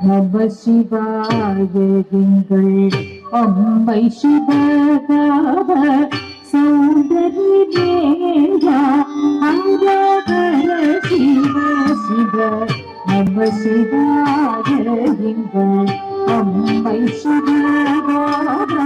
நம சிவாய எங்கள் அம்மை சிவகாம சௌந்தரி தேவா ஹரஹர சிவ சிவ நம சிவாய எங்கள் அம்மை சிவகாம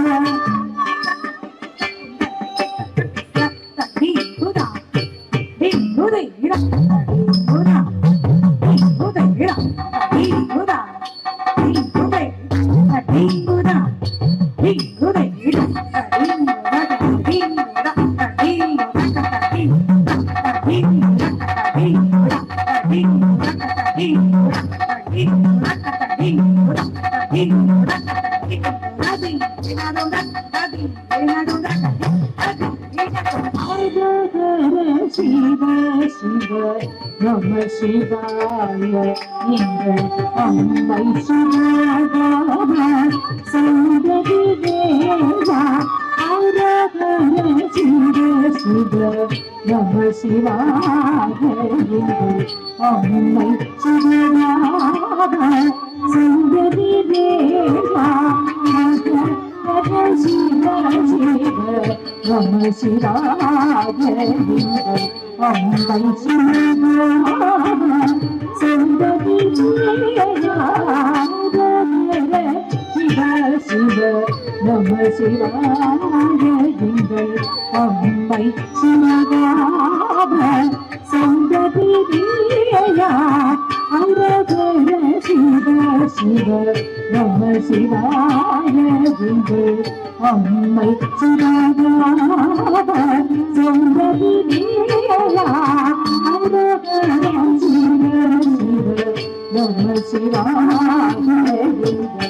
சிவ சிவ நம சிவாய எங்கள் அம்மை சிவகாம சௌந்தரி தேவா ஹரஹர சிவ சிவ நம சிவாய எங்கள் அம்மை சிவகாம சௌந்தரி தேவா ஹரஹர சிவ சிவ நம சிவாய எங்கள் அம்மை சிவகாம சௌந்தரி தேவா சிவ சிவ நம சிவாய எங்கள் அம்மை சிவகாம சௌந்தரி தேவா ஹரஹர சிவ சிவ நம சிவாய எங்கள் அம்மை சிவகாம சௌந்தரி தேவா ஹரஹர சிவ சிவ நம சிவாய எங்கள்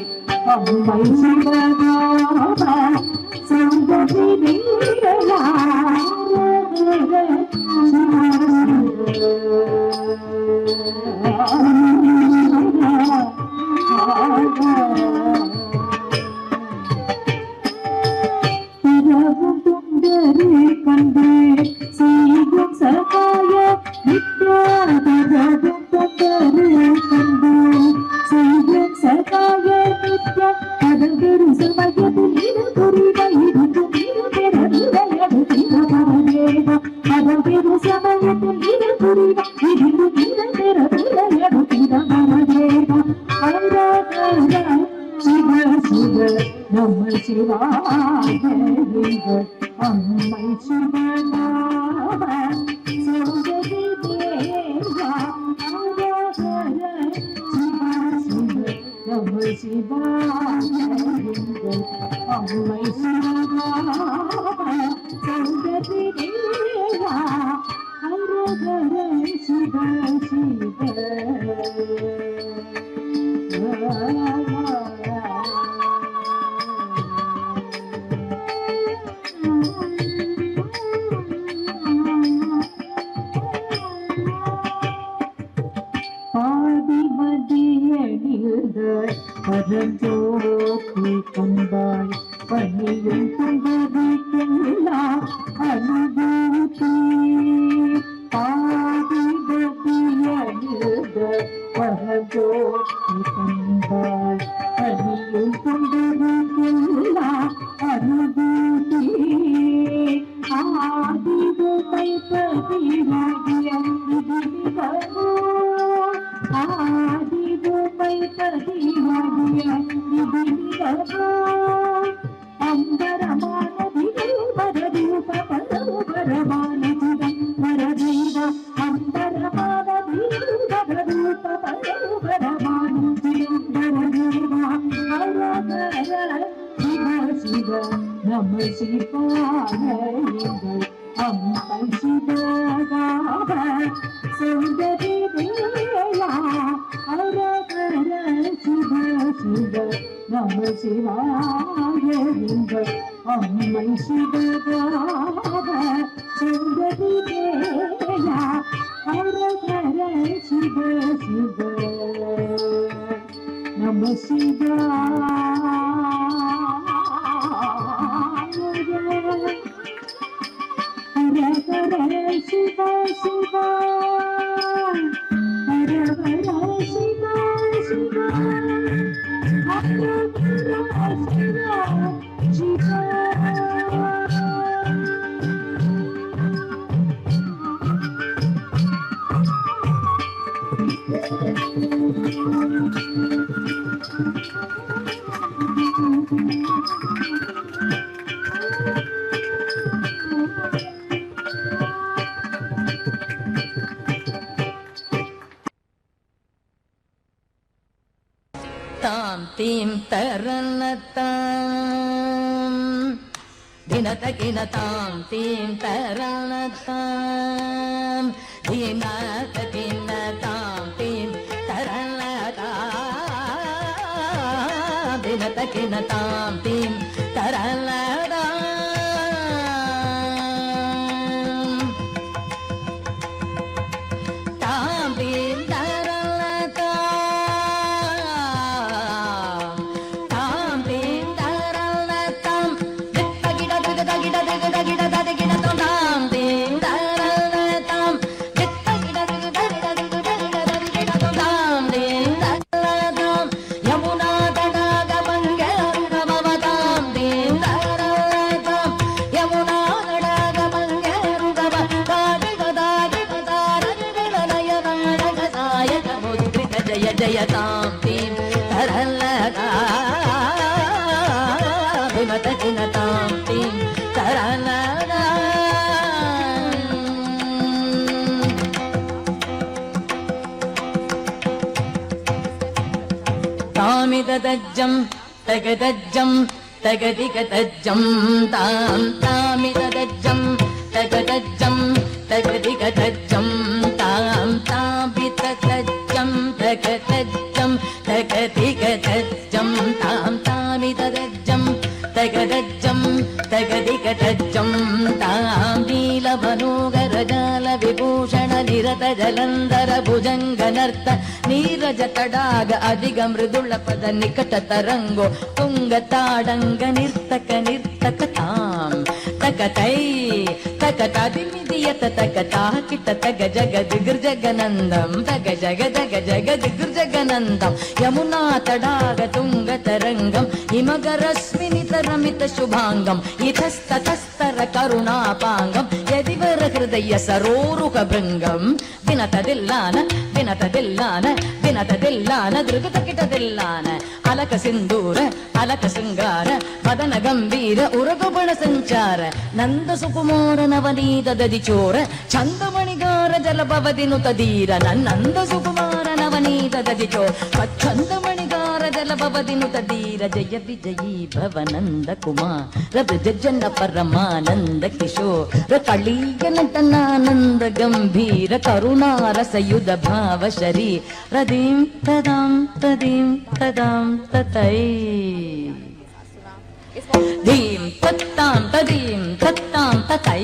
அம்மை சிவகாம சௌந்தரி தேவா ஹரஹர சிவ இரவும் துண்டரு கண்டு செய்யும் சகாய நித்யாதரவும் துண்டரு கண்டு செய்யும் சகாய நித்ய அதங்கரு சமயத்தில் இது புரிவ இருக்கும் இது பெறவிரையது திரபரவேத அதங்கரு சமயத்தில் இது புரிவ இருக்கும் இது பெறவிரையது திரபரவேத ஹரஹர சிவ சிவ நம சிவாய எங்கள் அம்மை சிவகாம சௌந்தரி தேவா ஹரஹர சிவ சிவ நம சிவாய எங்கள் அம்மை சிவகாம சௌந்தரி தேவா ஹரஹர சிவ சிவ பரஞ்சோதி கண்டாய் பணியும் துன்பதிக்கெல்லாம் அனுபூதி பாதிபதியணிந்த பரஞ்சோதி கண்டாய் பணியும் துன்பதிக்கெல்லாம் அனுபூதி ஆதிபமை பதிவாகியம் விதிவோ ஆதிபமை பதிவாகியம் விதிவோ அந்தரமான வரதூப பரமான வரதீவ அந்தரமான வரதூப பரமான வரதீவ ஹரஹர சிவ சிவ நம சிவாய எங்கள் அம்மை சிவகாம சௌந்தரி தேவா ஹரஹர சிவ சிவ நம சிவாய எங்கள் அம்மை சிவகாம தாம் தீம் தரணத்தாம் தினதகின தாம் தீம் தரணத்தாம் தினதகின தாம் தீம் தரணத்தாம் தினதகின தாம் தீம் தரணத்தாம் தாம் தீம் जयतां तीं तरलगा विमतगिनतां तीं तरलगा तामिदज्जं तगदज्जं तगदिगदज्जं तां तामिदज्जं तगदज्जं तगदिगदज्जं तां तामिदज्जं तगदज्जं तगदिगदज्जं तां तामिदज्जं तगदज्जं तगदिगदज्जं तां नीलमनोगरजाल विभूषण निरत जलंधर भुजंगनर्त नीरज तडाग अधिग मृदुल पद निकट तरंगो तुंग ताडंग निर्तक निर्तक तां तकतै तकतादिमिदियत तकता किट तग जगद गिर्जगनंदं तग जग जग जगद गिर्जगनंदं यमुना तडाग तुंग तरंगं हिमगरस्मिनित रमित शुभांगं इतस्ततस्तर करुणापांगं यदिवर हृदय सरोरुह भृंगं विनतदिल्लान विनतदिल्लान विनतदिल्लान दृगतकिटदिल्लान अलक सिंदूर अलक सिंगार मदन गंभीर उरगुबण संचार नंद सुकुमार नवनीत ददिचोर चंदमणिगार जलभवदिनुत धीर नंद सुकुमार नवनीत ददिचोर चंदमणिगार जलभवदिनुत धीर जय विजयी भवनंद कुमार ब्रजजन परमानंद किशोर कलीय नटनानंद गंभीर करुणा रसयुध भाव शरीर रदीं तदां तदीं तदां ततै धीं तत्तां तदीं तत्तां ततै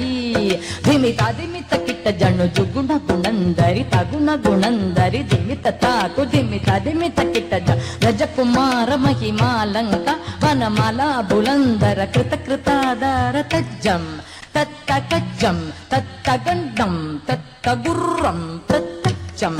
धिमिता धिमित किट्ट जनु जुगुण गुणंदरि तगुण गुणंदरि धिमित ताकु धिमिता धिमित किट्ट रजकुमार महिमालंक वनमाला बुलंदर कृत कृतादार तज्जं तत्तकज्जं तत्तगंडं तत्तगुर्रं तत्तज्जं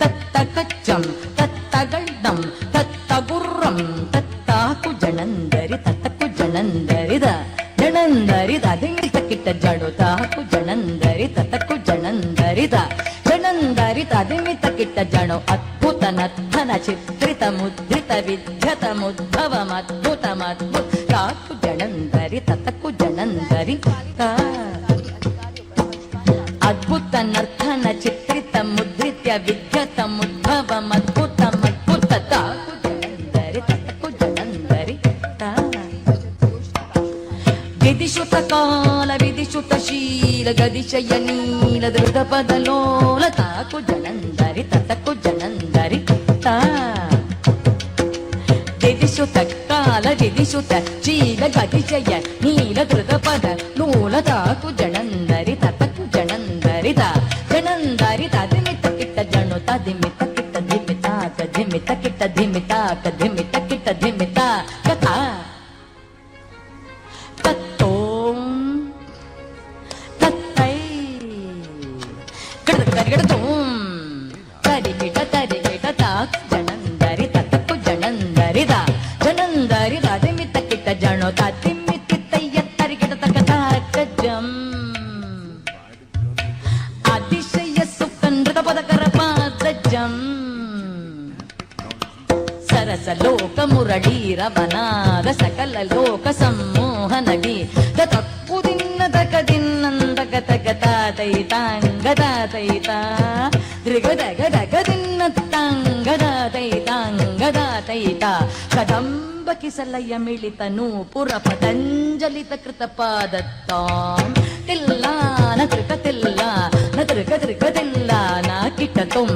तत्तकज्जं तत्तगंडं तत्तगुर्रं तत्ताकु जनंदरि तत्तकु जनंदरि द जनंदरि द धिमित किट्ट जडु ताकु जनंदरि तत्तकु जनंदरि द जनंदरि द धिमित किट्ट जडु अद्भुत नर्तन चित्रित मुद्रित विद्यत मुद्भवम अद्भुतम अद्भुत ताकु जनंदरि तत्तकु जनंदरि ता अद्भुत नर्तन चित्रित मुद्रित विद्यत मुद्भवम अद्भुतम अद्भुत ताकु जनंदरि तत्तकु जनंदरि ता विदिशुत काल विदिशुत शील गदिशय नील धृत पदलोल ताकु जनंदरि तत्तकु जनंदरि ता विदिशुत काल विदिशुत शील गदिशय नील धृत पद लोल ताकु जनंदरि तत्तकु जनंदरि ता जनंदरि तदिमित किट्ट जनु तदिमित किट्ट धिमिता धिमित किट्ट धिमिता धिमित தரிகிடதும் தரிகிட தரிகிட தா ஜனந்தரி தத்தக்கு ஜனந்தரிதா ஜனந்தரிதா திமித்த கிட்ட ஜனோ திமித்தி தைய தரிகிட தக்க தாக்கஜம் அதிசய சுகந்திர பதகர பாதஜம் ಸರಸ ಲೋಕ ಮುರಳಿ ರವನಾದ ಸಕಲ ಲೋಕ ಸಮ್ಮೋಹನಡಿ ತಕ್ಕು ದಿನ್ನದ ಕದಿನ್ನಂದಕ ತಗತ ತೈತಾಂಗದ ತೈತ ತ್ರಿಗದ ಗದಗ ದಿನ್ನ ತಾಂಗದ ತೈತಾಂಗದ ತೈತ ಕದಂಬ ಕಿಸಲಯ ಮಿಳಿತನು ಪುರ ಪತಂಜಲಿತ ಕೃತ ಪಾದತ್ತಾಂ ತಿಲ್ಲ ನತೃಕ ತಿಲ್ಲ ನತೃಕ ತ್ರಿಕದಿಲ್ಲ ನಾ ಕಿಟ್ಟತುಂ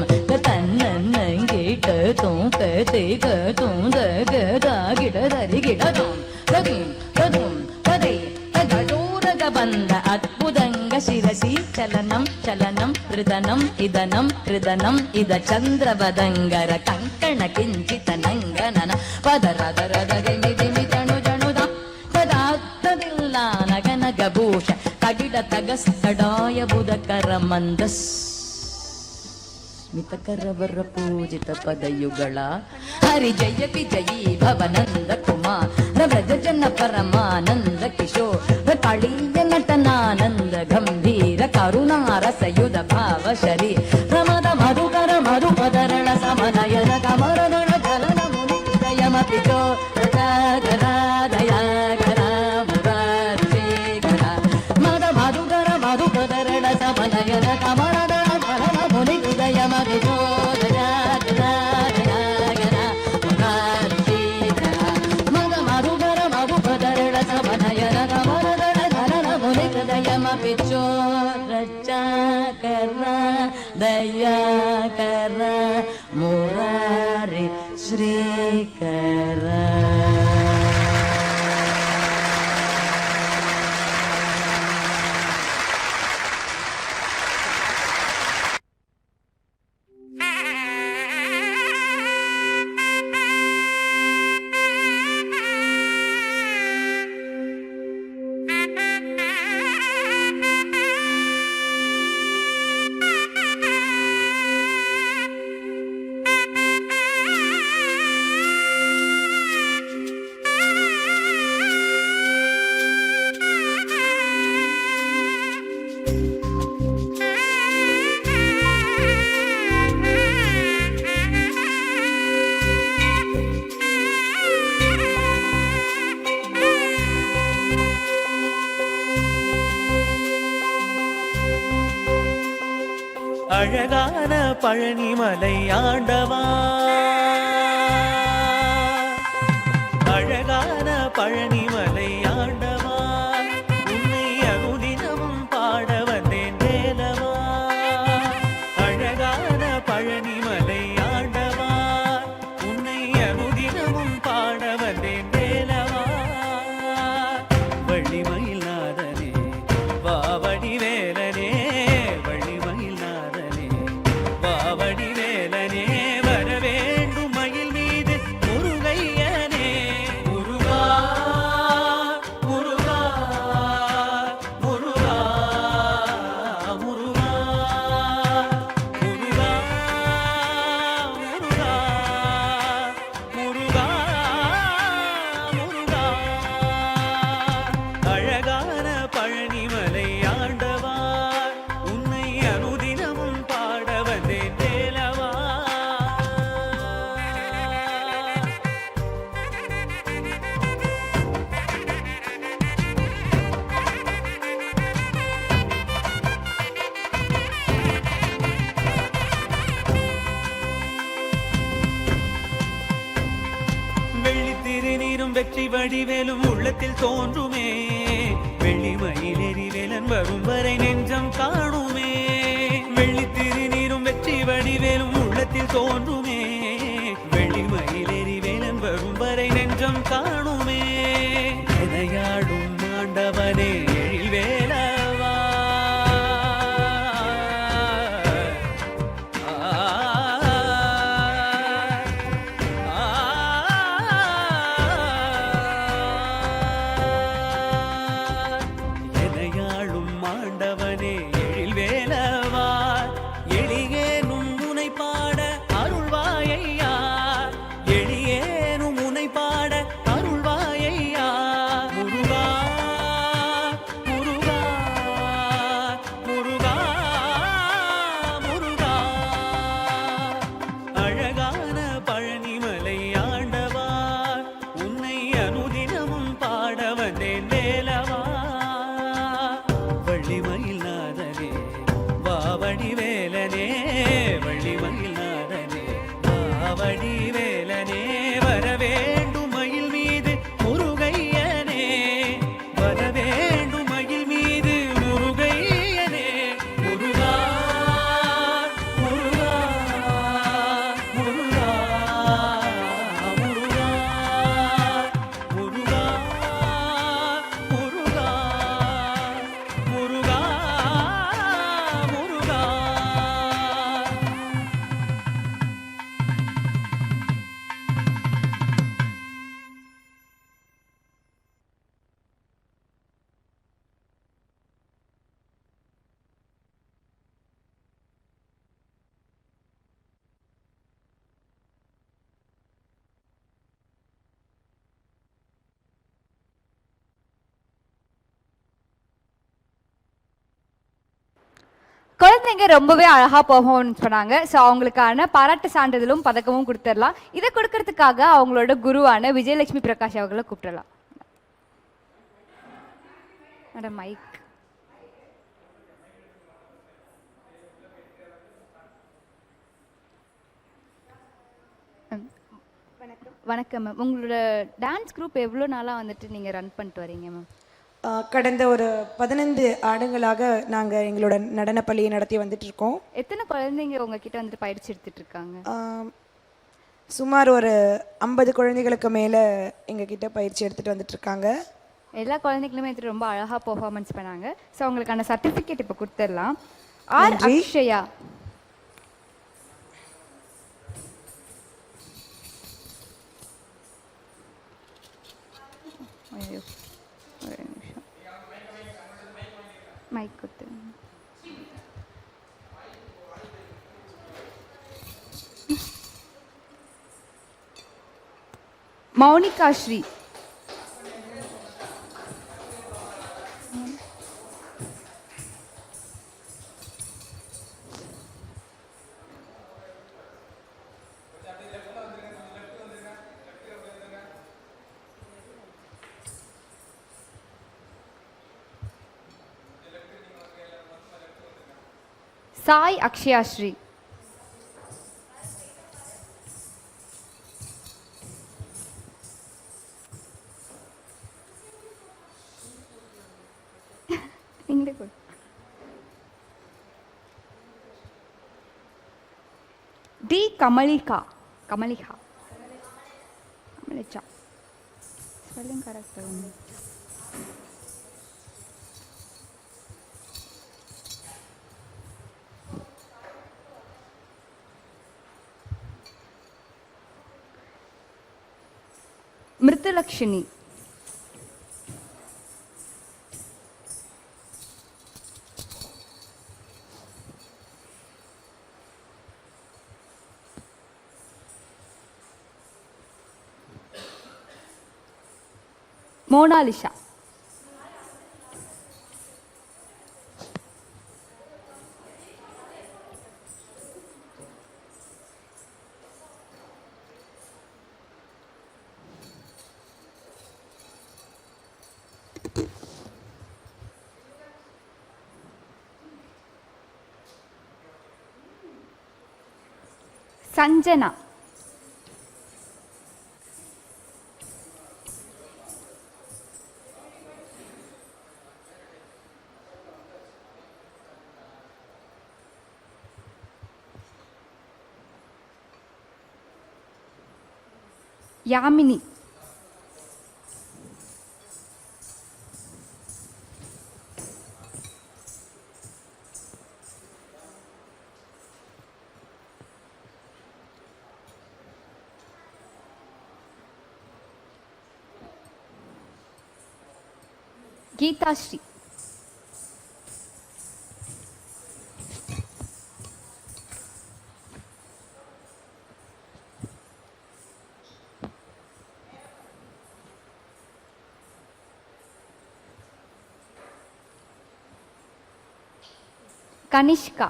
ತನ್ನಂಗೇಟ ತುಂ ಕತೆ ಕತುಂ ದಗದ ಗಿಡದರಿ ಗಿಡದುಂ ತದಿಂ ತದುಂ ತದೈ ತಗಡೋರಗ ಬಂದ ಅದ್ಭುತಂಗ ಶಿರಸಿ ಚಲನಂ ಚಲನಂ ಹೃದನಂ ಇದನಂ ಹೃದನಂ ಇದ ಚಂದ್ರವದಂಗರ ಕಂಕಣ ಕಿಂಚಿತ ನಂಗನನ ಪದರದರದಗೆ ಮಿದಿಮಿ ತಣು ಜಣುದ ತದಾತ್ತದಿಲ್ಲ ನಗನಗಭೂಷ ತಗಿಡ ತಗಸ್ತಡಾಯ ಬುಧಕರ ಮಂದಸ್ ಸ್ಮಿತಕರವರ ಪೂಜಿತ ಪದಯುಗಳ ಹರಿ ಜಯ ವಿಜಯೀ ಭವನಂದ ಕುಮಾರ ವ್ರಜ ಜನ ಪರಮಾನಂದ ಕಿಶೋರ ಕಾಳಿಯ ನಟನಾನಂದ ಗಂಭೀರ ಕರುಣಾರಸಯುಧ ಭಾವ ಶರೀ ರಮದ ಮಧುಕರ ಮಧುಪದರಳ ಸಮನಯನ ಕಮರದಳ ಜಲನ ಮುನಿ ದಯಮಪಿ ಚೋ ರಚಕರ ದಯಾಕರ ಮುರಾರ್ಶೇಖರ ಮದ ಮಧುಕರ ಮಧುಪದರಳ ಸಮನಯನ ಕಮರದಳ ಜಲನ ಮುನಿ ದಯಮಪಿ ಚೋ ರಚಕರ ದಯಾಕರ ಮುರಾರ್ಶೇಖರ ಮದ ಮಧುಕರ ಮಧುಪದರಳ ಸಮನಯನ ಕಮರದಳ ಜಲನ ಮುನಿ ದಯಮಪಿ ಚೋ ರಚಕರ ದಯಾಕರ ಮುರಾರಿ ಶ್ರೀಕರ. அழகான பழனிமலை ஆண்டவா, அழகான பழனிமலை ஆண்டவா, உன்னை அனுதினமும் பாட வந்தேன் வேலவா. அழகான பழனிமலை ஆண்டவா, உன்னை அனுதினமும் பாட வந்தேன் வேலவா. வள்ளிமயில் நாதனே வாவடி வேலனே, வள்ளிமயில் நாதனே வாவடி வேலனே, வர வேண்டும் மயில் மீது முருகையனே. முருகா முருகா முருகா முருகா முருகா முருகா முருகா முருகா. அழகான பழனிமலை ஆண்டவா, உன்னை அனுதினமும் பாட வந்தேன் வேலவா. வெள்ளி திருநீரும் வெற்றி வடிவேலும் உள்ளத்தில் தோன்றுமே, வெள்ளி மயிலேறி வேலன் வரும் வரை நெஞ்சம் காணுமே. வெள்ளி திருநீரும் வெற்றி வடிவேலும் உள்ளத்தில் தோன்றுமே, வெள்ளி மயிலேறி வேலன் வரும் வரை நெஞ்சம் காணுமே. எதையாடும் ஆண்டவனே எழில் வேலவா, எதையாளும் ஆண்டவனே எழில் வேலவா, குழந்தைங்க ரொம்பவே அழகாக பெர்ஃபார்மன்ஸ் பண்ணாங்க. ஸோ அவங்களுக்கான பாராட்டு சான்றிதழும் பதக்கமும் கொடுத்துடலாம். இதை கொடுக்கறதுக்காக அவங்களோட குருவான விஜயலட்சுமி பிரகாஷ் அவர்களை கூப்பிட்டுடலாம். Madam mic. வணக்கம் மேம். உங்களோட டான்ஸ் குரூப் எவ்வளோ நாளாக வந்துட்டு நீங்கள் ரன் பண்ணிட்டு வரீங்க மேம்? கடந்த ஒரு 15 ஆண்டுகளாக நாங்கள் எங்களோட நடன பள்ளியை நடத்தி வந்துட்டு இருக்கோம். எத்தனை குழந்தைங்க உங்ககிட்ட வந்துட்டு பயிற்சி எடுத்துட்டு இருக்காங்க? சுமார் ஒரு 50 குழந்தைகளுக்கு மேலே எங்ககிட்ட பயிற்சி எடுத்துகிட்டு வந்துட்டு இருக்காங்க. எல்லா குழந்தைகளுமே வந்துட்டு ரொம்ப அழகாக பெர்ஃபார்மன்ஸ் பண்ணாங்க. ஸோ அவங்களுக்கான சர்டிஃபிகேட் இப்போ கொடுத்துடலாம். ஆர் அக்ஷயா. ஐயோ ஒரு நிமிஷம் மைக் கொடுத்து. மௌனிகா ஸ்ரீ. சாய் அக்ஷயா ஸ்ரீ. நீங்களே கொடு. டி கமலிகா. கமலிகா கமலிச்சா ஸ்பெல்லிங் கரெக்ட். மிருதுலக்ஷ்மி. மோனாலிசா. சஞ்சனா. யாமினி. கீதாஸ்ரீ. கனிஷ்கா.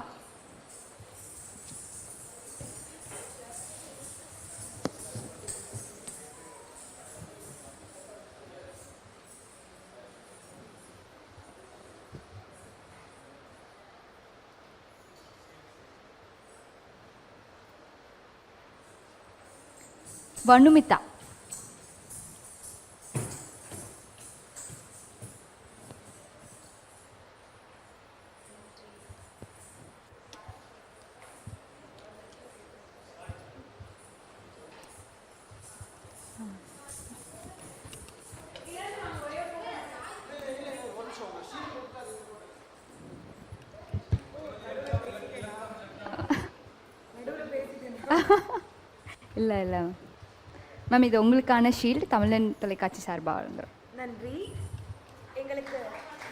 வனுமிதா. இல்லை இல்லை மேம், இது உங்களுக்கான ஷீல்டு தமிழன் தொலைக்காட்சி சார்பாக வழங்குறோம். நன்றி. எங்களுக்கு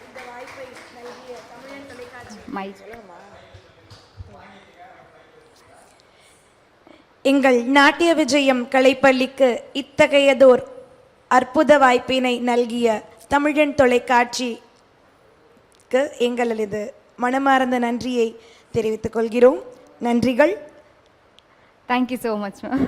இந்த வாய்ப்பை நல்கிய தமிழன் தொலைக்காட்சி மைக். எங்கள் நாட்டிய விஜயம் கலைப்பள்ளிக்கு இத்தகையதோர் அற்புத வாய்ப்பினை நல்கிய தமிழன் தொலைக்காட்சிக்கு எங்களது மனமார்ந்த நன்றியை தெரிவித்துக் கொள்கிறோம். நன்றிகள். Thank you so much ma'am.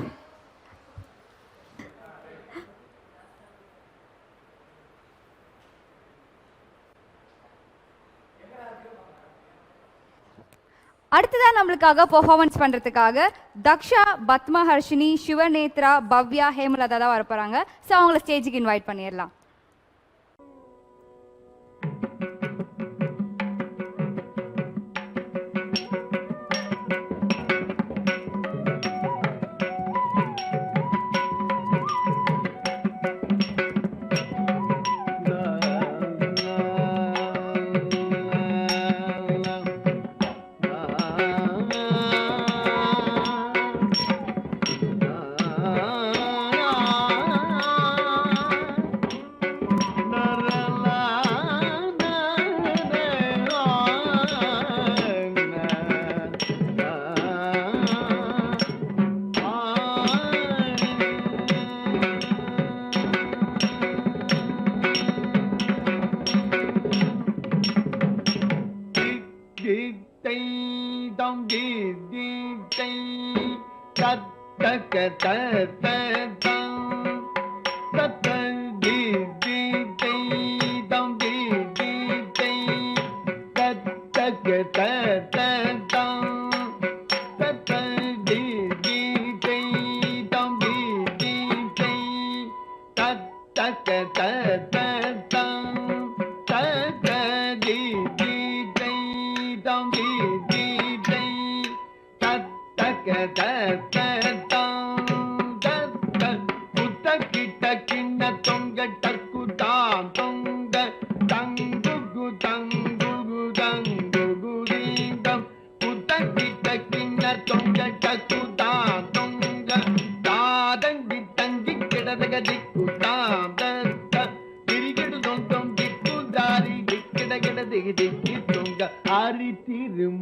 அடுத்ததான் நம்மளுக்காக பெர்ஃபார்மன்ஸ் பண்றதுக்காக தக்ஷா, பத்மஹர்ஷினி, சிவநேத்ரா, பவ்யா, ஹேமலதா தான் வர போறாங்க. ஸோ அவங்கள ஸ்டேஜுக்கு இன்வைட் பண்ணிடலாம்.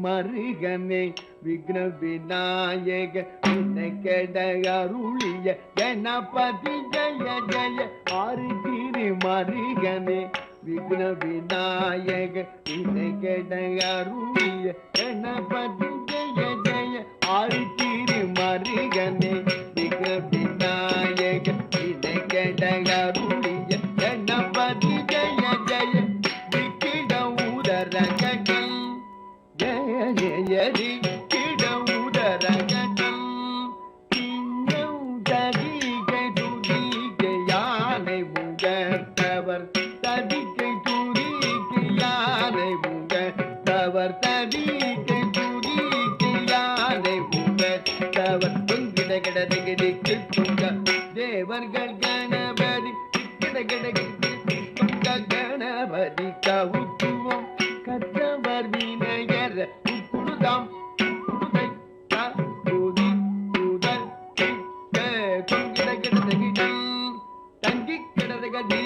மருகனே விக்ன விநாயக அருளிய கணபதி ஜய ஜய ஆரி திரு மருகனே விக்ன விநாயக அருளிய கணபதி ஜய ஜய ஆரி திரு மருகனே விக்ன விநாயக அருளிய கணபதி ஜய ஜய விக்கிட உதர ஜயரி கிட உதரகடம் கிண்ணம் ததிகை துதிகை யானை முகத்தவர் ததிகை துதிகை யானை முகத்தவர் ததிகை துதிகை யானை முகத்தவர் துங்கிட கிடதிக்கு துங்க தேவர்கள் கணபதி கிட துங்க கணபதி கவுத்துவம் கற்றவர் வினையர் குடுதாம் குடுதை குதி குதல் கிட கிட தங்கி கிடதகடி